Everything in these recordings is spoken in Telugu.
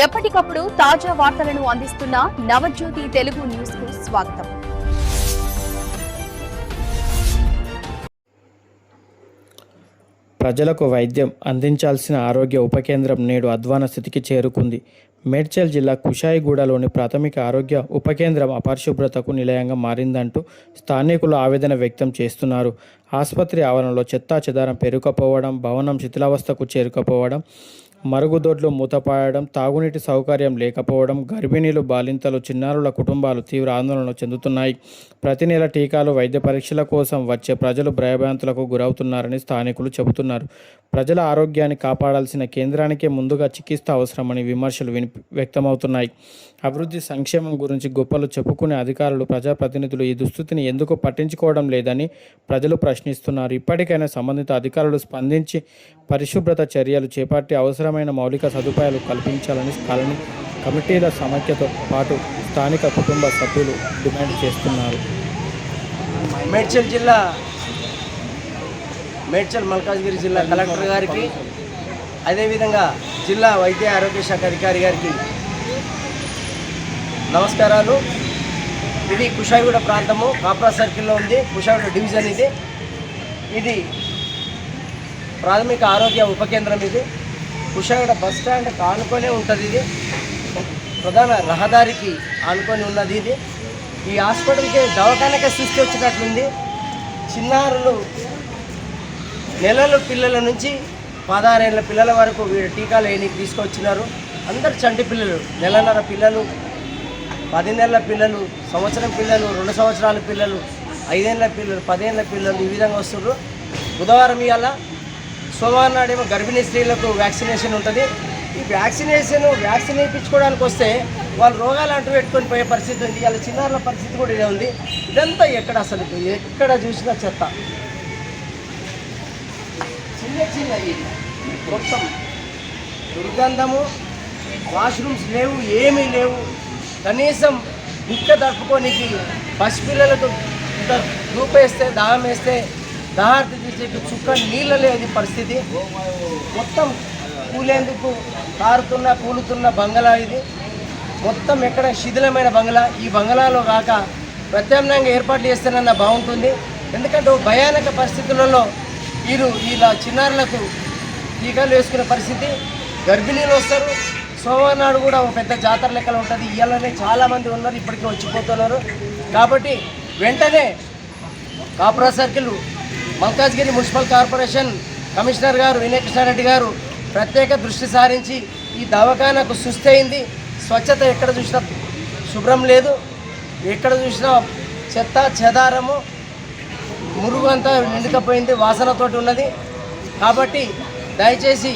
ఎప్పటికప్పుడు తాజా వార్తలను అందిస్తున్న నవజ్యోతి తెలుగు న్యూస్ కు స్వాగతం. ప్రజలకు వైద్యం అందించాల్సిన ఆరోగ్య ఉప కేంద్రం నేడు అధ్వాన స్థితికి చేరుకుంది. మేడ్చల్ జిల్లా కుషాయిగూడలోని ప్రాథమిక ఆరోగ్య ఉప కేంద్రం అపరిశుభ్రతకు నిలయంగా మారిందంటూ స్థానికులు ఆవేదన వ్యక్తం చేస్తున్నారు. ఆసుపత్రి ఆవరణలో చెత్తా చెదారం పెరుకుపోవడం, భవనం శిథిలావస్థకు చేరుకుపోవడం, మరుగుదొడ్లు మూతపాయడం, తాగునీటి సౌకర్యం లేకపోవడం, గర్భిణీలు, బాలింతలు, చిన్నారుల కుటుంబాలు తీవ్ర ఆందోళన చెందుతున్నాయి. ప్రతి నెల టీకాలు, వైద్య పరీక్షల కోసం వచ్చే ప్రజలు భయభ్రాంతులకు గురవుతున్నారని స్థానికులు చెబుతున్నారు. ప్రజల ఆరోగ్యాన్ని కాపాడాల్సిన కేంద్రానికే ముందుగా చికిత్స అవసరమని విమర్శలు వ్యక్తమవుతున్నాయి. అభివృద్ధి, సంక్షేమం గురించి గొప్పలు చెప్పుకునే అధికారులు, ప్రజాప్రతినిధులు ఈ దుస్థితిని ఎందుకు పట్టించుకోవడం లేదని ప్రజలు ప్రశ్నిస్తున్నారు. ఇప్పటికైనా సంబంధిత అధికారులు స్పందించి పరిశుభ్రత చర్యలు చేపట్టి అవసరమైన మౌలిక సదుపాయాలు కల్పించాలని కాలనీ కమిటీల సమైక్యతో పాటు స్థానిక కుటుంబ సభ్యులు డిమాండ్ చేస్తున్నారు. మేడ్చల్ మల్కాజ్గిరి జిల్లా కలెక్టర్ గారికి, అదేవిధంగా జిల్లా వైద్య ఆరోగ్య శాఖ అధికారి గారికి నమస్కారాలు. ఇది కుషాయిగూడ ప్రాంతము, కాప్రా సర్కిల్లో ఉంది. కుషాయిగూడ డివిజన్ ఇది ప్రాథమిక ఆరోగ్య ఉప కేంద్రం. ఇది కుషాయిగూడ బస్ స్టాండ్ ఆనుకొనే ఉంటుంది. ఇది ప్రధాన రహదారికి ఆనుకొని ఉన్నది. ఈ హాస్పిటల్కి దవాఖానకే సృష్టి వచ్చినట్లుంది. చిన్నారులు, నెలల పిల్లల నుంచి 16 ఏళ్ళ పిల్లల వరకు వీడు టీకాలు వేయడానికి తీసుకొచ్చినారు. అందరు చంటి పిల్లలు, నెలన్నర పిల్లలు, 10 నెలల పిల్లలు, సంవత్సరం పిల్లలు, 2 సంవత్సరాల పిల్లలు, 5 ఏళ్ళ పిల్లలు, 10 ఏళ్ళ పిల్లలు ఈ విధంగా వస్తున్నారు. బుధవారం ఇవాళ, సోమవారం నాడేమో గర్భిణీ స్త్రీలకు వ్యాక్సినేషన్ ఉంటుంది. ఈ వ్యాక్సిన్ వేయించుకోవడానికి వస్తే వాళ్ళు రోగాలు అంటూ పెట్టుకొని పోయే పరిస్థితి ఉంది. వాళ్ళ చిన్నారుల పరిస్థితి కూడా ఇదే ఉంది. ఇదంతా ఎక్కడ చూసినా చెత్త, చిన్న మొత్తం దుర్గంధము, వాష్రూమ్స్ లేవు, ఏమీ లేవు. కనీసం గుక్క తప్పుకోనికి పసిపిల్లలకు దూపేస్తే, దాహం వేస్తే దాహార్తి తీసే చుక్క నీళ్ళ లేని పరిస్థితి. మొత్తం కూలేందుకు కూలుతున్న బంగళా ఇది. మొత్తం ఎక్కడ శిథిలమైన బంగళా. ఈ బంగళాలో కాక ప్రత్యామ్నాయంగా ఏర్పాట్లు చేస్తేనన్నా బాగుంటుంది. ఎందుకంటే భయానక పరిస్థితులలో ఇలా చిన్నారులకు టీకాలు వేసుకునే పరిస్థితి. గర్భిణీలు వస్తారు. సోమవారం నాడు కూడా ఒక పెద్ద జాతర లెక్కలు ఉంటుంది. ఇవాళనే చాలామంది ఉన్నారు, ఇప్పటికీ వచ్చిపోతున్నారు. కాబట్టి వెంటనే Kapra circle Malkajgiri municipal corporation commissioner గారు వినయ్ కృష్ణారెడ్డి గారు ప్రత్యేక దృష్టి సారించి ఈ దవాఖానకు సుస్థి అయింది. స్వచ్ఛత ఎక్కడ చూసినా శుభ్రం లేదు. ఎక్కడ చూసినా చెత్త చెదారము, మురుగు అంతా నిండుకపోయింది, వాసనతోటి ఉన్నది. కాబట్టి దయచేసి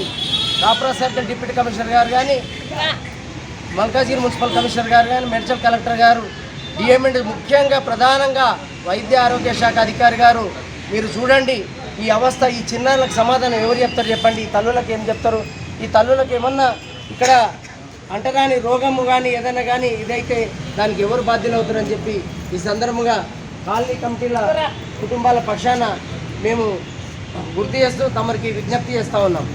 కాప్రా సర్కిల్ డిప్యూటీ కమిషనర్ గారు కానీ, మల్కాజ్గిరి మున్సిపల్ కమిషనర్ గారు కానీ, మేడ్చల్ కలెక్టర్ గారు, డిఎంఎండ్ ముఖ్యంగా ప్రధానంగా వైద్య ఆరోగ్య శాఖ అధికారి గారు మీరు చూడండి. ఈ అవస్థ, ఈ చిన్నారులకు సమాధానం ఎవరు చెప్తారు చెప్పండి? ఈ తల్లులకు ఏం చెప్తారు? ఈ తల్లులకు ఏమన్నా ఇక్కడ అంటరాని రోగము కానీ ఏదైనా కానీ ఇదైతే దానికి ఎవరు బాధ్యులు అవుతారని చెప్పి ఈ సందర్భంగా కాలనీ కమిటీల కుటుంబాల పక్షాన మేము గుర్తు చేస్తూ తమరికి విజ్ఞప్తి చేస్తూ ఉన్నాం.